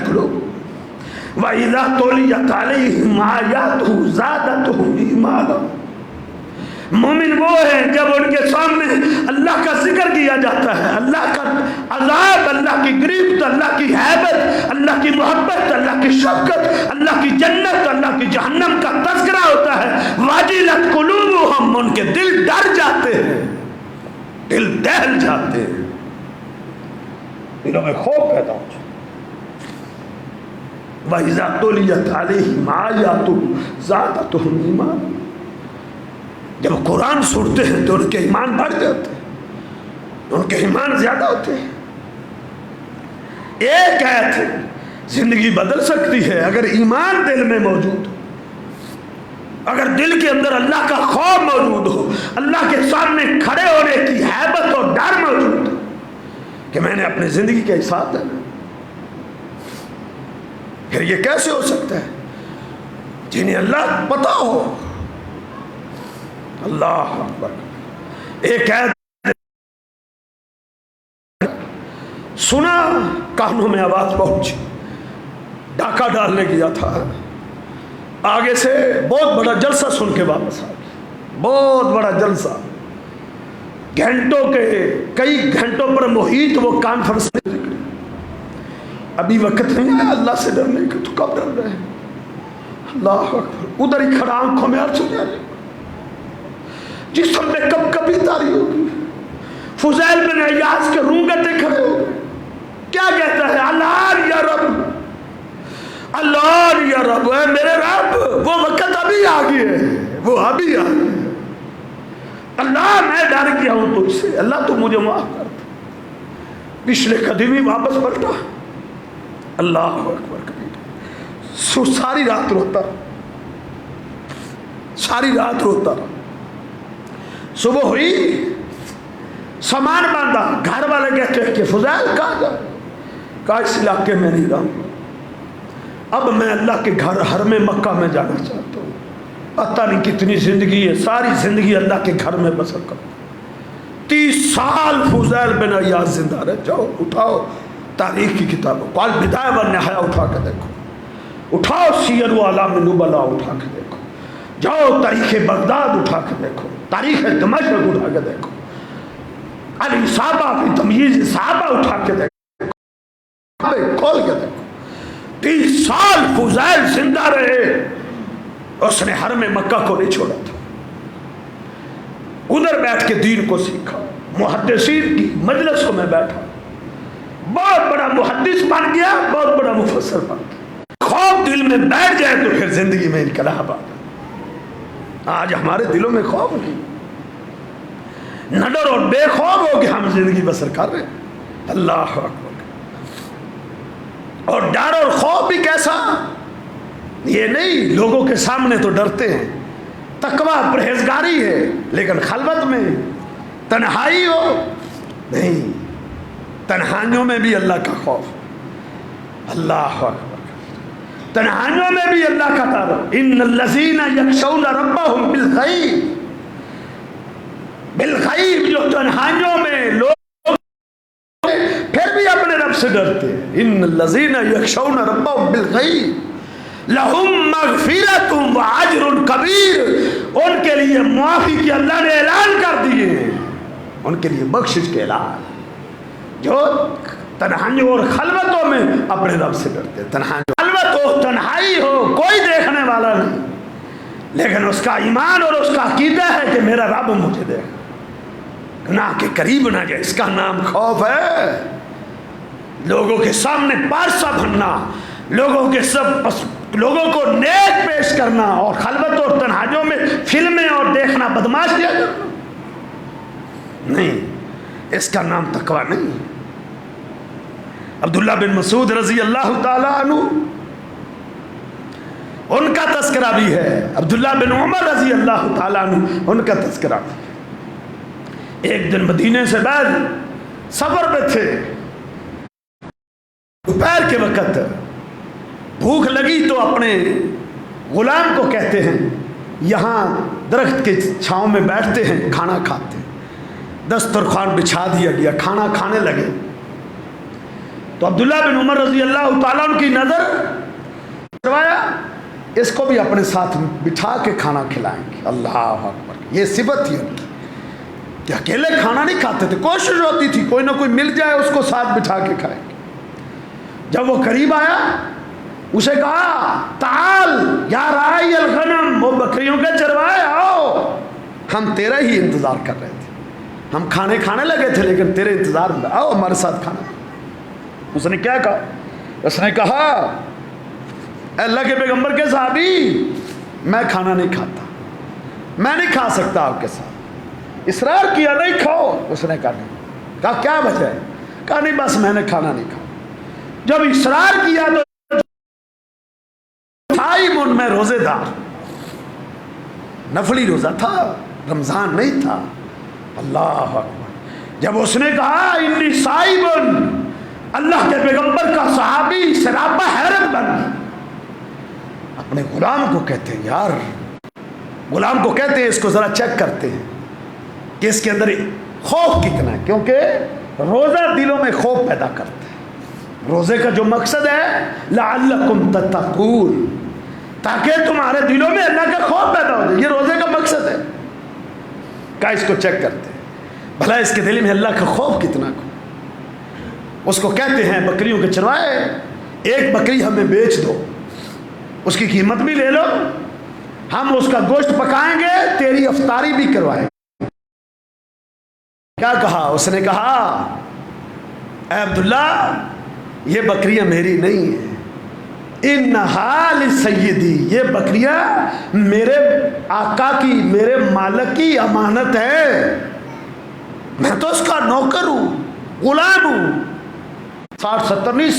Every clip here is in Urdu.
قُلُوبُهُمْ وَإِذَا تُلِيَتْ عَلَيْهِمْ آيَاتُهُ زَادَتْهُمْ ایمانا۔ مومن وہ ہیں جب ان کے سامنے اللہ کا ذکر کیا جاتا ہے، اللہ کا عذاب، اللہ کی گرفت، اللہ کی ہیبت، اللہ کی محبت، اللہ کی شفقت، اللہ کی جنت، اللہ کی جہنم کا تذکرہ ہوتا ہے، واجلت قلوبہم، ان کے دل ڈر جاتے ہیں، دل دہل جاتے ہیں، دلوں میں خوف پیدا ہو جاتا ہے۔ وَإِذَا تُلِيَتْ عَلَيْهِمْ آيَاتُهُ زَادَتْهُمْ ایمانا۔ جب قرآن سنتے ہیں تو ان کے ایمان بڑھ جاتے ہیں، ان کے ایمان زیادہ ہوتے ہیں۔ ایک آیت زندگی بدل سکتی ہے اگر ایمان دل میں موجود ہو، اگر دل کے اندر اللہ کا خوف موجود ہو، اللہ کے سامنے کھڑے ہونے کی ہیبت اور ڈر موجود ہو کہ میں نے اپنی زندگی کے ساتھ ہے۔ پھر یہ کیسے ہو سکتا ہے؟ جنہیں اللہ پتا ہو۔ اللہ اکبر۔ ایک آیت سنا، کانوں میں آواز پہنچی، ڈاکہ ڈالنے گیا تھا، آگے سے بہت بڑا جلسہ سن کے واپس آ گیا، بہت بڑا جلسہ، گھنٹوں کے کئی گھنٹوں پر محیط وہ کانفرنس نکلی۔ ابھی وقت نہیں ہے اللہ سے ڈرنے کا، تو کب ڈر رہے ہیں؟ اللہ اکبر۔ ادھر ہی کھڑا آنکھوں میں آنسو آ رہے، جسم میں کب کبھی تاری ہوگی۔ فضیل بن عیاض کے رونگٹے کھڑے ہو گئے۔ کیا کہتا ہے؟ اللہ یا رب، اللہ یا رب، اے میرے رب، وہ وقت ابھی آ گئی ہے، وہ ابھی آ گئی ہے۔ اللہ میں ڈر گیا ہوں تجھ سے، اللہ تو مجھے معاف کر دے۔ پچھلے قدم ہی واپس پلٹا۔ اللہ اکبر کبیر۔ ساری رات روتا، ساری رات روتا۔ صبح ہوئی، سامان باندھا، گھر والے کہتے ہیں کہ فضیل کہاں جا؟ کہا اس علاقے میں نہیں رہوں، اب میں اللہ کے گھر حرم مکہ میں جانا چاہتا ہوں۔ پتہ نہیں کتنی زندگی ہے، ساری زندگی اللہ کے گھر میں بسر کروں۔ 30 سال فضیل بن عیاض زندہ رہے۔ جاؤ اٹھاؤ تاریخ کی کتابوں، قال بدایہ والنہایہ اٹھا کے دیکھو، اٹھاؤ سیر و اعلام النبلاء اٹھا کے دیکھو، جاؤ تاریخ بغداد اٹھا کے دیکھو، تاریخ دمشق اٹھا کے دیکھو، الاصابہ فی تمییز صحابہ اٹھا کے دیکھو، کھول کے دیکھو۔ 30 سال فضیل زندہ رہے، اس نے حرم مکہ کو نہیں چھوڑا تھا، ادھر بیٹھ کے دین کو سیکھا، محدثین کی مجلسوں میں بیٹھا، بہت بڑا محدث بن گیا، بہت بڑا مفسر بن گیا۔ خوف دل میں بیٹھ جائے تو پھر زندگی میں انقلاب آتا۔ آج ہمارے دلوں میں خوف نہیں، نہ ڈر اور بے خوف ہو کہ ہم زندگی بسر کر رہے ہیں۔ اللہ اکبر۔ اور ڈر اور خوف بھی کیسا؟ یہ نہیں لوگوں کے سامنے تو ڈرتے ہیں، تقویٰ پرہیزگاری ہے، لیکن خلوت میں تنہائی ہو نہیں، تنہائیوں میں بھی اللہ کا خوف۔ اللہ اکبر۔ تنہائیوں میں بھی اللہ کا تعارف۔ ان الذین یخشون ربہم بالغیب، بالغیب، جو تنہائیوں میں لوگ پھر بھی اپنے رب سے ڈرتے ہیں۔ ان الذین یخشون ربہم بالغیب لہم مغفرۃ واجر کبیر، ان کے لیے معافی کی اللہ نے اعلان کر دیے ہیں، ان کے لیے بخشش کے اعلان۔ جو تنہائیوں اور خلوتوں میں اپنے رب سے ڈرتے ہیں، خلوت ہو، تنہائی ہو، کوئی دیکھنے والا نہیں، لیکن اس کا ایمان اور اس کا عقیدہ ہے کہ میرا رب مجھے دیکھے، گناہ کے قریب نہ جائے، اس کا نام خوف ہے۔ لوگوں کے سامنے پارسا بننا، لوگوں کو نیک پیش کرنا، اور خلوت اور تنہائیوں میں فلمیں اور دیکھنا، بدماشیاں کرنا، نہیں، اس کا نام تقویٰ نہیں۔ عبداللہ بن مسعود رضی اللہ تعالیٰ عنہ، ان کا تذکرہ بھی ہے، عبداللہ بن عمر رضی اللہ تعالیٰ عنہ، ان کا تذکرہ بھی ہے۔ ایک دن مدینے سے بعد سفر پہ تھے، دوپہر کے وقت بھوک لگی تو اپنے غلام کو کہتے ہیں یہاں درخت کے چھاؤں میں بیٹھتے ہیں، کھانا کھاتے ہیں۔ دسترخوان بچھا دیا گیا، کھانا کھانے لگے۔ تو عبداللہ بن عمر رضی اللہ تعالیٰ عنہ کی نظر کروایا اس کو بھی اپنے ساتھ بٹھا کے کھانا کھلائیں گے. اللہ اکبر. یہ صفت تھی ان کی کہ اکیلے کھانا نہیں کھاتے تھے, کوشش ہوتی تھی کوئی نہ کوئی مل جائے اس کو ساتھ بٹھا کے کھائیں گے. جب وہ قریب آیا اسے کہا تعال یا راعی الغنم, وہ بکریوں کے چروائے آؤ, ہم تیرا ہی انتظار کر رہے تھے, ہم کھانے لگے تھے لیکن تیرے انتظار میں, آؤ ہمارے ساتھ کھانا. اس نے کیا کہا؟ اس نے کہا اے اللہ کے پیغمبر کے صحابی میں کھانا نہیں کھاتا, میں نہیں کھا سکتا آپ کے ساتھ. اصرار کیا نہیں کھاؤ, اس نے کہا نہیں. کہا کیا وجہ ہے؟ کہا نہیں بس میں نے کھانا نہیں کھا. جب اصرار کیا تو میں روزے دار, نفلی روزہ تھا, رمضان نہیں تھا. اللہ اکبر. جب اس نے کہا انی صائم, اللہ کے پیغمبر کا صحابی سراپا حیرت بن. اپنے غلام کو کہتے ہیں یار, غلام کو کہتے ہیں اس کو ذرا چیک کرتے ہیں کہ اس کے اندر خوف کتنا ہے, کیونکہ روزہ دلوں میں خوف پیدا کرتا ہے. روزے کا جو مقصد ہے لعلکم تتقون, تاکہ تمہارے دلوں میں اللہ کا خوف پیدا ہو جائے, یہ روزے کا مقصد ہے. کہا اس کو چیک کرتے ہیں بھلا اس کے دل میں اللہ کا خوف کتنا کو. اس کو کہتے ہیں بکریوں کے چروائے ایک بکری ہمیں بیچ دو, اس کی قیمت بھی لے لو, ہم اس کا گوشت پکائیں گے, تیری افطاری بھی کروائیں گے. کیا کہا؟ اس نے کہا اے عبداللہ یہ بکریاں میری نہیں ہیں, انہا لسیدی, یہ بکریاں میرے آقا کی, میرے مالک کی امانت ہے, میں تو اس کا نوکر ہوں, غلام ہوں. 60-70 نہیں,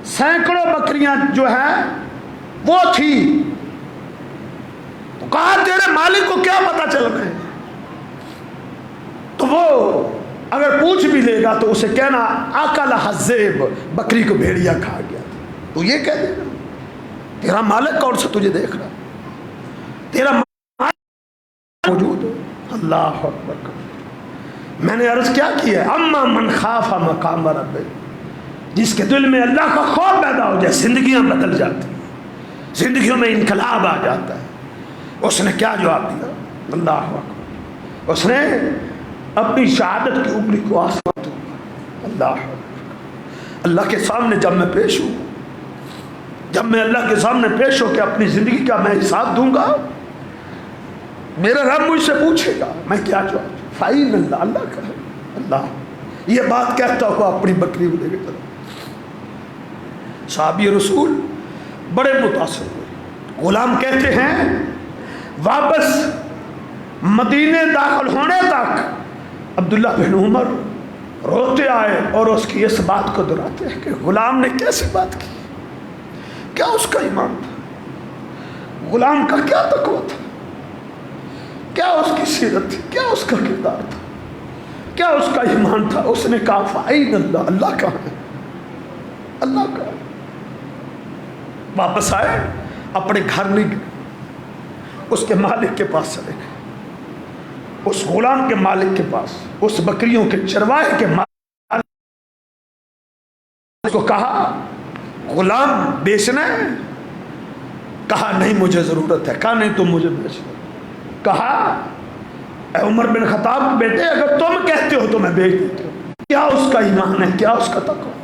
سینکڑوں بکریاں جو ہیں وہ تھی. تو کہا تیرے مالک کو کیا پتا چل رہا ہے؟ تو وہ اگر پوچھ بھی لے گا تو اسے کہنا اکل حذیب, بکری کو بھیڑیا کھا گیا. تو یہ کہہ دے گا تیرا مالک کون سا تجھے دیکھ رہا, تیرا مالک موجود ہے. اللہ اکبر. میں نے عرض کیا ہے اما من خاف مقام رب, جس کے دل میں اللہ کا خوف پیدا ہو جائے زندگیاں بدل جاتی ہیں, زندگیوں میں انقلاب آ جاتا ہے. اس نے کیا جواب دیا؟ اللہ اکبر. اس نے اپنی شہادت کی انگلی کو آسمان دوں. اللہ کے سامنے جب میں پیش ہوں, جب میں اللہ کے سامنے پیش ہو کے اپنی زندگی کا میں حساب دوں گا, میرا رب مجھ سے پوچھے گا, میں کیا جواب؟ فائن اللہ, اللہ کا ہے. اللہ یہ بات کہتا ہوا اپنی بکری کو لے کے چلا. صحابی رسول بڑے متاثر ہوئے. غلام کہتے ہیں واپس مدینے داخل ہونے تک عبداللہ بن عمر روتے آئے اور اس کی اس بات کو دہراتے ہیں کہ غلام نے کیسی بات کی, کیا اس کا ایمان تھا, غلام کا کیا تقویٰ تھا, کیا اس کی سیرت تھی, کیا اس کا کردار تھا, کیا اس کا ایمان تھا. اس نے کہا فائن اللہ, اللہ کا ہے, اللہ کا ہے. واپس آئے, اپنے گھر نہیں گئے, اس کے مالک کے پاس چلے گئے, اس غلام کے مالک کے پاس, اس بکریوں کے چرواہے کے مالک کو کہا غلام بیچنا ہے؟ کہا نہیں مجھے ضرورت ہے. کہا نہیں تم مجھے بیچ دو. کہا اے عمر بن خطاب بیٹے اگر تم کہتے ہو تو میں بیچ دیتا ہوں. کیا اس کا ایمان ہے, کیا اس کا تقویٰ.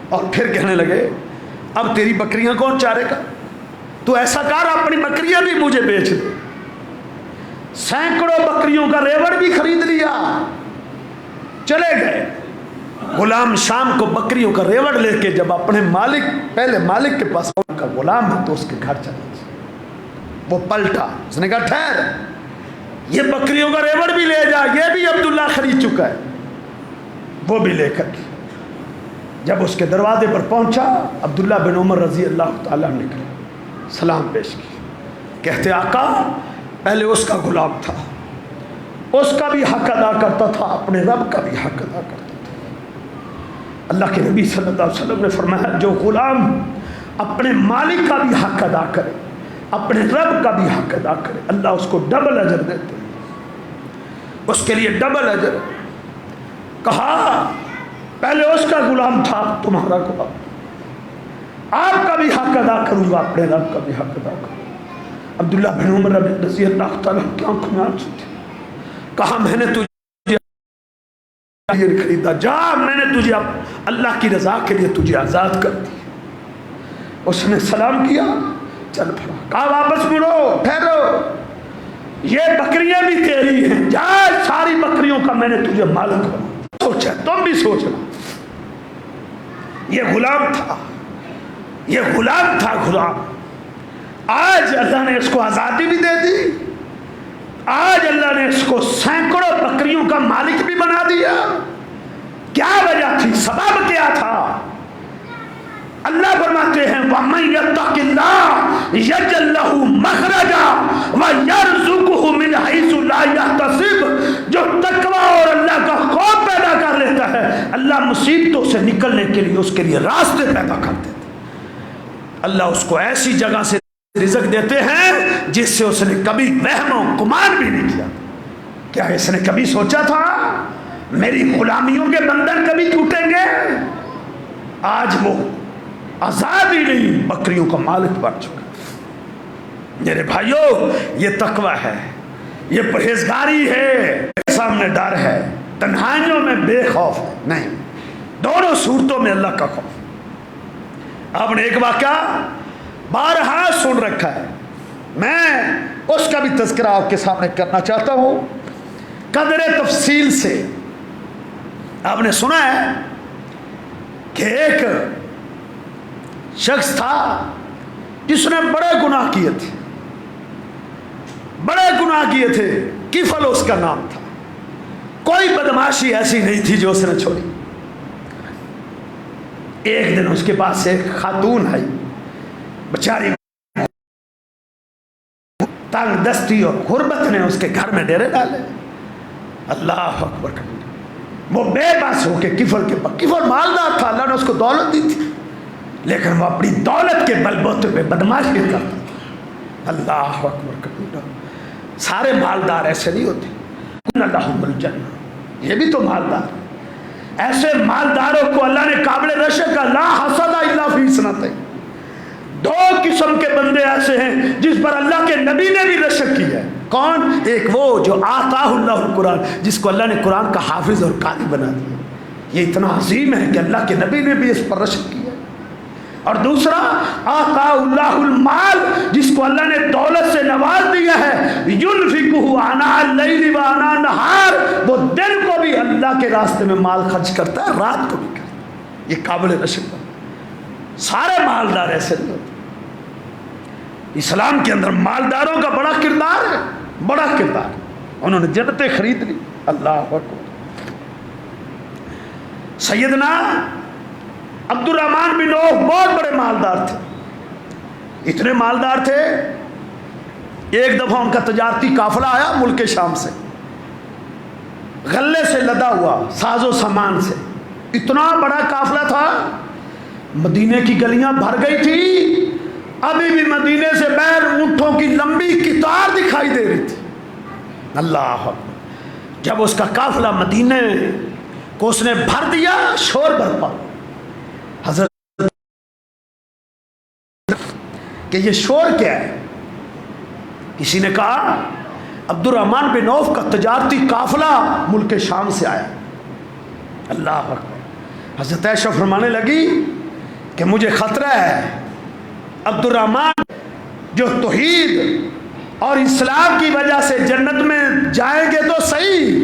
اور پھر کہنے لگے اب تیری بکریاں کون چارے گا, تو ایسا کر اپنی بکریاں بھی مجھے بیچ دے. سینکڑوں بکریوں کا ریوڑ بھی خرید لیا, چلے گئے. غلام شام کو بکریوں کا ریوڑ لے کے جب اپنے مالک, پہلے مالک کے پاس ان کا غلام ہے تو اس کے گھر چلا, وہ پلٹا. اس نے کہا ٹھہر, یہ بکریوں کا ریوڑ بھی لے جا, یہ بھی عبداللہ خرید چکا ہے. وہ بھی لے کر جب اس کے دروازے پر پہنچا, عبداللہ بن عمر رضی اللہ تعالیٰ نے سلام پیش کی. کہتے آقا پہلے اس کا غلام تھا, اس کا بھی حق ادا کرتا تھا, اپنے رب کا بھی حق ادا کرتا تھا. اللہ کے نبی صلی اللہ علیہ وسلم نے فرمایا جو غلام اپنے مالک کا بھی حق ادا کرے, اپنے رب کا بھی حق ادا کرے, اللہ اس کو ڈبل اجر دیتے ہیں, اس کے لیے ڈبل اجر. کہا پہلے اس کا غلام تھا تمہارا غلام، آپ کا بھی حق ادا کروں گا، اپنے رب کا بھی حق ادا کروں گا۔ عبداللہ بن عمر رضی اللہ تعالیٰ کی آنکھوں میں آنسو تھے۔ کہا میں نے تجھے خریدا، جا میں نے تجھے اللہ کی رضا کے لیے تجھے آزاد کر دی۔ اس نے سلام کیا، چل پڑا۔ کہا واپس مڑو، ٹھہرو، یہ بکریاں بھی تیری ہیں، جا ساری بکریوں کا میں نے تجھے مالک بنا۔ سوچا، تم بھی سوچنا، یہ غلام تھا، یہ غلام تھا، غلام۔ آج اللہ نے اس کو آزادی بھی دے دی، آج اللہ نے اس کو سینکڑوں بکریوں کا مالک بھی بنا دیا۔ کیا وجہ تھی؟ سبب کیا تھا؟ اللہ فرماتے ہیں وَمَن يَتَّقِ اللَّهَ يَجْعَل لَّهُ مَخْرَجًا وَيَرْزُقْهُ مِنْ حَيْثُ لَا يَحْتَسِبُ، جو تقوی اور اللہ کا خوف پیدا کر لیتا ہے، اللہ مصیبتوں سے نکلنے کے لیے اس کے لیے راستے پیدا کر دیتے ہیں۔ اللہ اس کو ایسی جگہ سے رزق دیتے ہیں جس سے اس نے کبھی وہم و گمان بھی نہیں کیا۔ کیا اس نے کبھی سوچا تھا میری غلامیوں کے بندھن کبھی ٹوٹیں گے؟ آج وہ آزاد ہی نہیں، بکریوں کا مالک بن چکا۔ میرے بھائیوں، یہ تقوی ہے، یہ پرہیزگاری ہے، سامنے ڈر ہے، تنہائیوں میں بے خوف ہے نہیں، دونوں صورتوں میں اللہ کا خوف۔ آپ نے ایک واقعہ بارہا سن رکھا ہے، میں اس کا بھی تذکرہ آپ کے سامنے کرنا چاہتا ہوں قدر تفصیل سے۔ آپ نے سنا ہے کہ ایک شخص تھا جس نے بڑے گناہ کیے تھے، بڑے گناہ کیے تھے، کفل اس کا نام تھا۔ کوئی بدماشی ایسی نہیں تھی جو اس نے چھوڑی۔ ایک دن اس کے پاس ایک خاتون آئی، بیچاری تنگ دستی اور غربت نے اس کے گھر میں ڈیرے ڈالے۔ اللہ اکبر کبیر، وہ بے بس ہو کے کفل مالدار تھا، اللہ نے اس کو دولت دی تھی، لیکن وہ اپنی دولت کے بل بوتے پہ بدماشی کرتا تھا۔ اللہ اکبر کبیر، سارے مالدار ایسے نہیں ہوتے۔ اللہم الجنہ، یہ بھی تو مالدار، ایسے مالداروں کو اللہ نے قابل رشک لا حسد الا فی اثنتین، دو قسم کے بندے ایسے ہیں جس پر اللہ کے نبی نے بھی رشک کی ہے۔ کون؟ ایک وہ جو آتاہ اللہ القرآن، جس کو اللہ نے قرآن کا حافظ اور قاری بنا دیا، یہ اتنا عظیم ہے کہ اللہ کے نبی نے بھی اس پر رشک کیا۔ اور دوسرا آتاہ اللہ المال، جس کو اللہ نے دولت سے نواز دیا ہے، ينفقه آناء اللیل وآناء النہار، وہ دن کو بھی اللہ کے راستے میں مال خرچ کرتا ہے، رات کو بھی کرتا ہے، یہ قابل رشک ہے۔ سارے مالدار ایسے نہیں ہوتے۔ اسلام کے اندر مالداروں کا بڑا کردار ہے، بڑا کردار، انہوں نے جنتیں خرید لی۔ اللہ اکبر۔ سیدنا عبد الرحمن بن عوف بہت بڑے مالدار تھے، اتنے مالدار تھے، ایک دفعہ ان کا تجارتی قافلہ آیا ملک شام سے، غلے سے لدا ہوا، ساز و سامان سے، اتنا بڑا قافلہ تھا، مدینے کی گلیاں بھر گئی تھی، ابھی بھی مدینے سے باہر اونٹوں کی لمبی قطار دکھائی دے رہی تھی۔ اللہ، جب اس کا قافلہ مدینے کو اس نے بھر دیا، شور برپا۔ حضرت کہ یہ شور کیا ہے؟ کسی نے کہا عبد الرحمن بن عوف کا تجارتی قافلہ ملک شام سے آیا۔ اللہ اکبر۔ حضرت عائشہ فرمانے لگی کہ مجھے خطرہ ہے عبد الرحمن جو توحید اور اسلام کی وجہ سے جنت میں جائیں گے تو صحیح،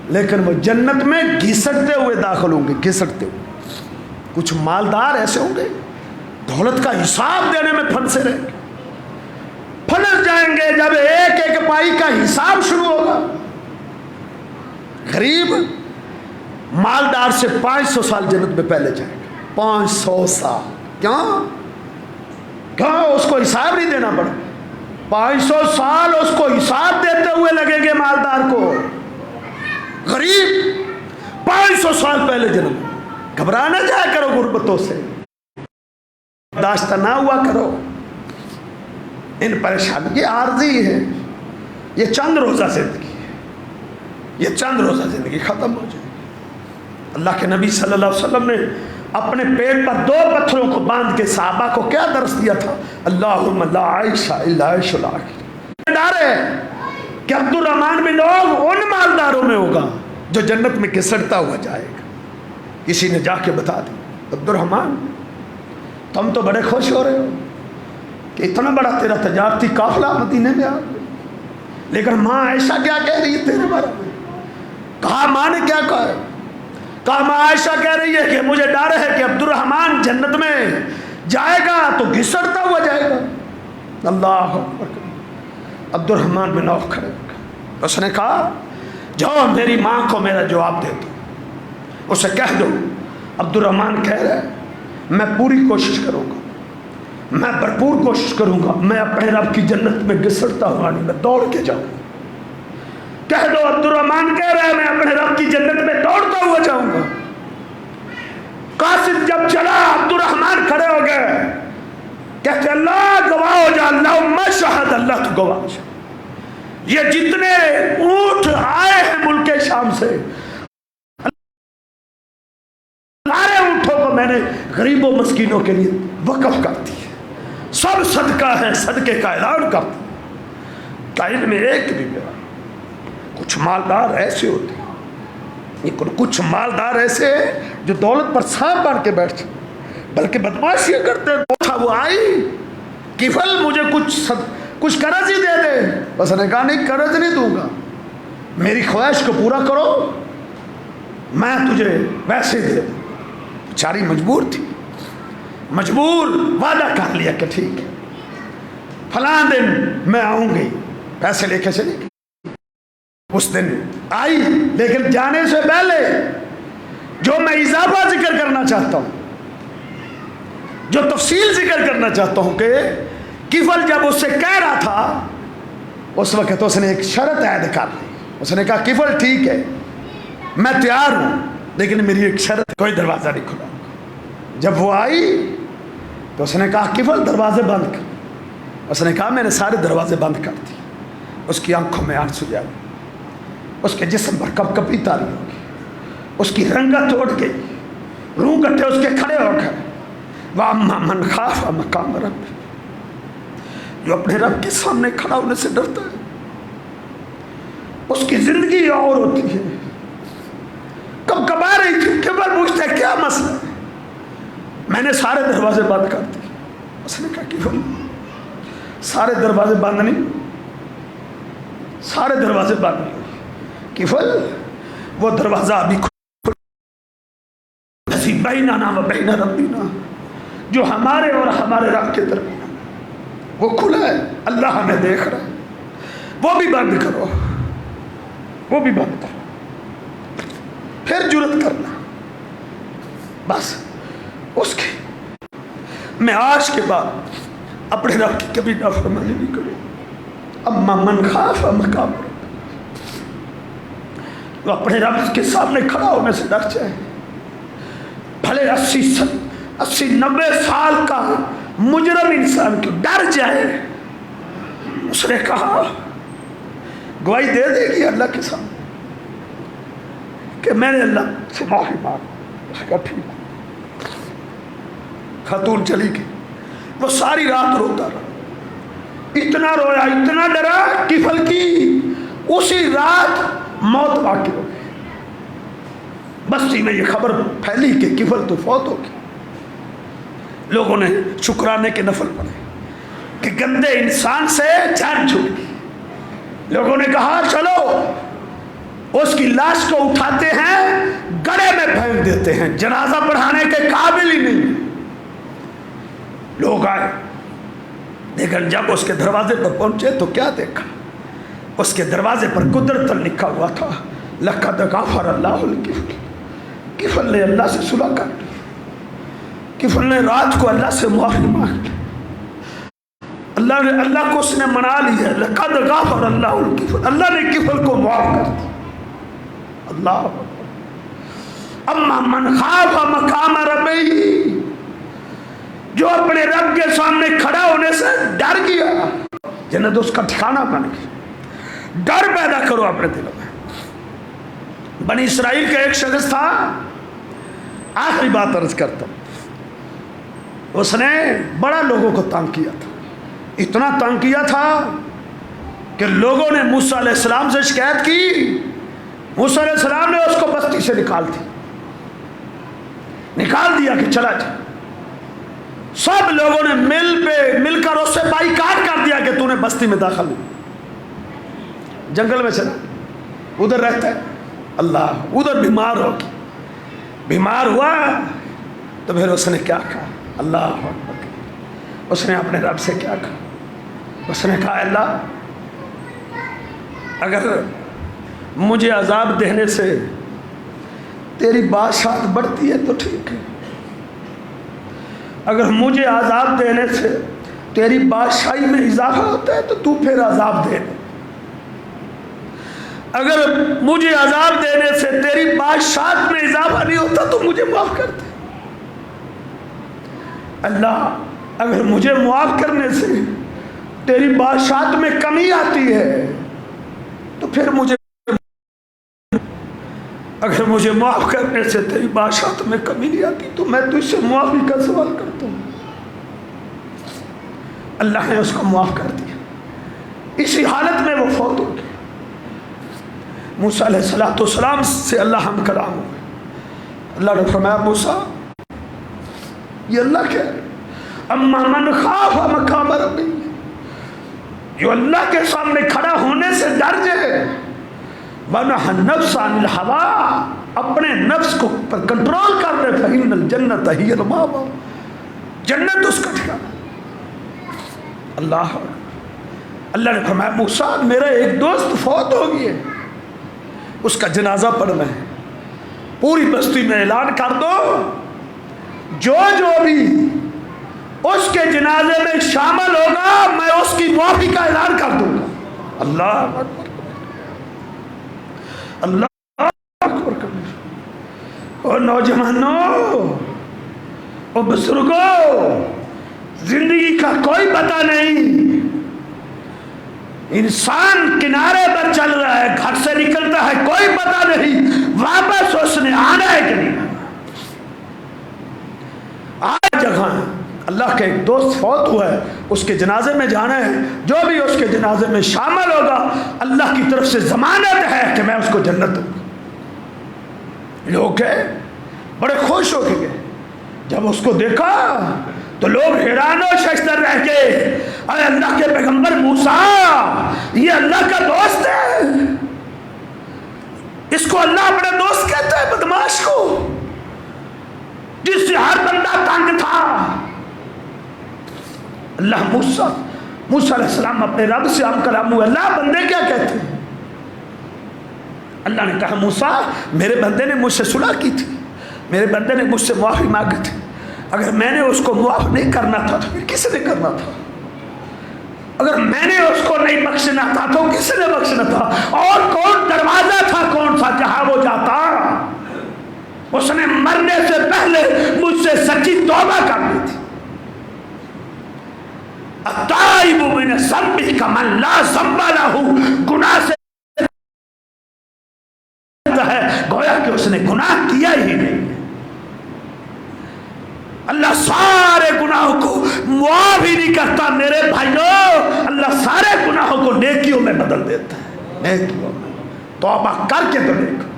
لیکن وہ جنت میں گھسٹتے ہوئے داخل ہوں گے، گھسٹتے ہوئے۔ کچھ مالدار ایسے ہوں گے دولت کا حساب دینے میں پھنسے رہیں گے، پھنس جائیں گے جب ایک ایک پائی کا حساب شروع ہوگا۔ غریب مالدار سے 500 سال جنت میں پہلے جائیں گے، 500 سال۔ کیوں اس کو حساب نہیں دینا پڑا؟ 500 سال اس کو حساب دیتے ہوئے لگیں گے مالدار کو۔ غریب 500 سال پہلے جنم۔ گھبرا نہ جایا کرو غربتوں سے، برداشت نہ ہوا کرو ان پریشانی، یہ عارضی ہے، یہ چند روزہ زندگی ہے، یہ چند روزہ زندگی ختم ہو جائے۔ اللہ کے نبی صلی اللہ علیہ وسلم نے اپنے پیٹ پر 2 پتھروں کو باندھ کے صحابہ کو کیا درس دیا تھا؟ اللہم لا عیش الا عیش الاخرہ. ڈر ہے کہ عبد الرحمن بن عوف ان مالداروں میں ہوگا جو جنت میں گھسٹتا ہوا جائے گا. کسی نے جا کے بتا دی عبد الرحمن تم تو بڑے خوش ہو رہے ہو کہ اتنا بڑا تیرا تجارتی قافلہ مدینے میں آ گیا، لیکن ماں عائشہ کیا کہہ رہی ہے تیرے بارے میں؟ کہا ماں نے کیا کہا ہے؟ کہا ماں عائشہ کہہ رہی ہے کہ مجھے ڈر ہے کہ عبد الرحمن جنت میں جائے گا تو گھسٹتا ہوا جائے گا. اللہ اکبر. عبد الرحمن بن عوف کھڑے ہو گئے. اس نے کہا جاؤ میری ماں کو میرا جواب دے دو، اسے کہہ دو عبد الرحمن کہہ رہا ہے میں پوری کوشش کروں گا، میں بھرپور کوشش کروں گا، میں اپنے رب کی جنت میں گھسٹتا ہوا نہیں، میں دوڑ کے جاؤں. کہہ دو عبد الرحمن کہہ رہا ہے میں اپنے رب کی جنت میں دوڑتا ہوا جاؤں گا. قاصد جب چلا عبد الرحمن کھڑے ہو گئے کہتے اللہ گواہ ہو جا، اللہم شہد، اللہ تو گواہ ہو جا، یہ جتنے اونٹ آئے ہیں ملک شام سے سارے اونٹوں کو میں نے غریبوں مسکینوں کے لیے وقف کر دی، سب صدقہ ہے، صدقے کا اعلان کر دی. تعین میں ایک بھی میرا. کچھ مالدار ایسے ہوتے ہیں، کچھ مالدار ایسے جو دولت پر سانپ بن کے بیٹھتے بلکہ بدماشیاں کرتے ہیں. وہ آئی کفل مجھے کچھ قرض ہی دے دے. بس نے کہا نہیں قرض نہیں دوں گا، میری خواہش کو پورا کرو میں تجھے ویسے دے دوں. بیچاری مجبور تھی، مجبور وعدہ کر لیا کہ ٹھیک ہے فلاں دن میں آؤں گی، پیسے لے کے چلی گئی. اس دن آئی لیکن جانے سے پہلے جو میں اضافہ ذکر کرنا چاہتا ہوں، جو تفصیل ذکر کرنا چاہتا ہوں کہ کفل جب اس سے کہہ رہا تھا اس وقت اس نے ایک شرط عائد کر لی. اس نے کہا کفل ٹھیک ہے میں تیار ہوں لیکن میری ایک شرط، کوئی دروازہ نہیں کھلا. جب وہ آئی تو اس نے کہا کفل دروازے بند کر. اس نے کہا میں نے سارے دروازے بند کر دی. اس کی آنکھوں میں آنسو جا گئے، اس کے جسم پر کپ کپی تاری ہو گئی، اس کی رنگت اڑ گئی، روح گٹھے اس کے کھڑے ہو گئے. وَأَمَّا مَنْ خَافَ مَقَامَ رَبِّهِ، جو اپنے رب کے سامنے کھڑا ہونے سے ڈرتا ہے اس کی زندگی اور ہوتی ہے. کب کب آ رہی تھی کہ بار پوچھتا ہے کیا مسئلہ ہے؟ میں نے سارے دروازے بند کر دیے. اس نے کہا کہ سارے دروازے بند نہیں، سارے دروازے بند نہیں ہوئے. کفل وہ دروازہ ابھی بیننا و بین ربنا، جو ہمارے اور ہمارے رب کے درمیان وہ کھلا ہے، اللہ ہمیں دیکھ رہا ہے، وہ بھی بند کرو، وہ بھی بند کرو. پھر جرت کرنا بس اس کی میں آج کے بعد اپنے رب کی کبھی نافرمانی نہیں کروں. اما من خاف مقام رب، وہ اپنے رب کے سامنے کھڑا ہونے سے ڈر جائے. بھلے 80-90 سال کا مجرم انسان کیوں ڈر جائے. اس نے کہا گواہی دے دے گی اللہ کے سامنے کہ میں نے اللہ سے معافی مانگ. اس نے کہا ٹھیک. خاتون چلی گئی. وہ ساری رات روتا رہا، اتنا رویا اتنا ڈرا کفل کی اسی رات موت واقع ہو گئی. بستی میں یہ خبر پھیلی کہ کفل تو فوت ہو گئی. لوگوں نے شکرانے کے نفل پڑھے کہ گندے انسان سے جان چھوٹ گئی. لوگوں نے کہا چلو اس کی لاش کو اٹھاتے ہیں گڑھے میں پھینک دیتے ہیں، جنازہ پڑھانے کے قابل ہی نہیں. لوگ آئے لیکن جب اس کے دروازے پر پہنچے تو کیا دیکھا؟ اس کے دروازے پر قدرت لکھا ہوا تھا لقد غفر اللہ الکفل. کفل نے اللہ سے صلح کر لی. کفل نے رات کو اللہ سے معافی مانگ لی. اللہ کو اس نے منا لیا. لقد غفر اللہ الکفل، اللہ نے کفل کو معاف کر دیا. اللہ. اما من خاف مقام ربہ، جو اپنے رب کے سامنے کھڑا ہونے سے ڈر گیا، جنت اس کا ٹھکانہ بن گیا. ڈر پیدا کرو اپنے دلوں میں. بنی اسرائیل کا ایک شخص تھا آخری بات عرض کرتا ہوں، اس نے بڑا لوگوں کو تنگ کیا تھا، اتنا تنگ کیا تھا کہ لوگوں نے موسیٰ علیہ السلام سے شکایت کی، موسیٰ علیہ السلام نے اس کو بستی سے نکال دیا کہ چلا جا۔ سب لوگوں نے مل کر اس سے بائیکاٹ کر دیا کہ تو نے بستی میں داخل نہیں، جنگل میں چلا، ادھر رہتا ہے، اللہ ادھر بیمار ہوا تو پھر اس نے کیا کہا، اللہ اکبر، اس نے اپنے رب سے کیا کہا، اس نے کہا اللہ اگر مجھے عذاب دینے سے تیری بادشاہت بڑھتی ہے تو ٹھیک ہے، اگر مجھے عذاب دینے سے تیری بادشاہی میں اضافہ ہوتا ہے تو تو پھر عذاب دے دے، اگر مجھے عذاب دینے سے تیری بادشاہت میں اضافہ نہیں ہوتا تو مجھے معاف کر دے، اللہ اگر مجھے معاف کرنے سے تیری بادشاہت میں کمی آتی ہے تو پھر اگر مجھے معاف کرنے سے تیری بادشاہت میں کمی نہیں آتی تو میں تجھ سے معافی کا سوال کرتا ہوں۔ اللہ نے اس کو معاف کر دیا، اسی حالت میں وہ فوت ہو گیا۔ موسیٰ علیہ السلام سے اللہ ہم کلام ہوئے، اللہ نے فرمایا موسیٰ یہ اللہ کیا ہے، اما من خاف مقام ربی، جو اللہ کے سامنے کھڑا ہونے سے ڈر جائے، وَنَهَا النَّفْسَ عَنِ الْهَوَىٰ، اپنے نفس کو پر کنٹرول کر لے، فَإِنَّ الْجَنَّةَ هِيَ الْمَأْوَىٰ، جنت اس کا ٹھکانہ۔ اللہ نے فرمایا موسیٰ میرا ایک دوست فوت ہو گیا، اس کا جنازہ پڑھنا ہے، پوری بستی میں اعلان کر دو، جو بھی اس کے جنازے میں شامل ہوگا میں اس کی معافی کا اعلان کر دوں گا۔ اللہ اکبر، اللہ اکبر کبیر۔ اور نوجوانوں، اور بزرگوں، زندگی کا کوئی پتہ نہیں، انسان کنارے پر چل رہا ہے، گھر سے نکلتا ہے کوئی پتہ نہیں واپس اس نے آنا ہے کہ نہیں۔ آج جگہ اللہ کا ایک دوست فوت ہوا ہے، اس کے جنازے میں جانا ہے، جو بھی اس کے جنازے میں شامل ہوگا اللہ کی طرف سے ضمانت ہے کہ میں اس کو جنت دوں گا۔ لوگ گئے بڑے خوش ہو کے گئے، جب اس کو دیکھا تو لوگ حیران و ششدر رہ گئے، اے اللہ کے پیغمبر موسیٰ یہ اللہ کا دوست ہے، اس کو اللہ اپنا دوست کہتا ہے، بدماش کو جس سے ہر بندہ تنگ تھا۔ اللہ موسیٰ علیہ السلام اپنے رب سے ہم کلام ہوئے، اللہ بندے کیا کہتے ہیں؟ اللہ نے کہا موسیٰ میرے بندے نے مجھ سے صلح کی تھی، میرے بندے نے مجھ سے معافی مانگی تھی، اگر میں نے اس کو معاف نہیں کرنا تھا تو پھر کس نے کرنا تھا؟ اگر میں نے اس کو نہیں بخشنا تھا تو کس نے بخشنا تھا؟ اور کون دروازہ تھا کون سا جہاں وہ جاتا؟ اس نے مرنے سے پہلے مجھ سے سچی توبہ کرنی تھی۔ التائب من الذنب کمن لا ذنب لہ، گناہ سے ہے گویا کہ اس نے گناہ کیا ہی نہیں۔ اللہ سارے گناہوں کو معاف ہی نہیں کرتا میرے بھائیوں، اللہ سارے گناہوں کو نیکیوں میں بدل دیتا ہے، نیکیوں میں۔ توبہ کر کے تو دیکھو،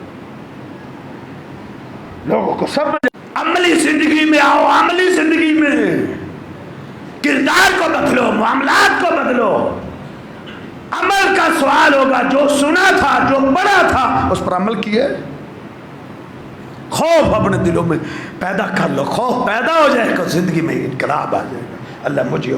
لوگوں کو سمجھ، عملی زندگی میں آؤ، عملی زندگی میں کردار کو بدلو، معاملات کو بدلو۔ عمل کا سوال ہوگا، جو سنا تھا جو پڑھا تھا اس پر عمل کیے؟ خوف اپنے دلوں میں پیدا کر لو، خوف پیدا ہو جائے گا زندگی میں انقلاب آ جائے گا۔ اللہ مجھے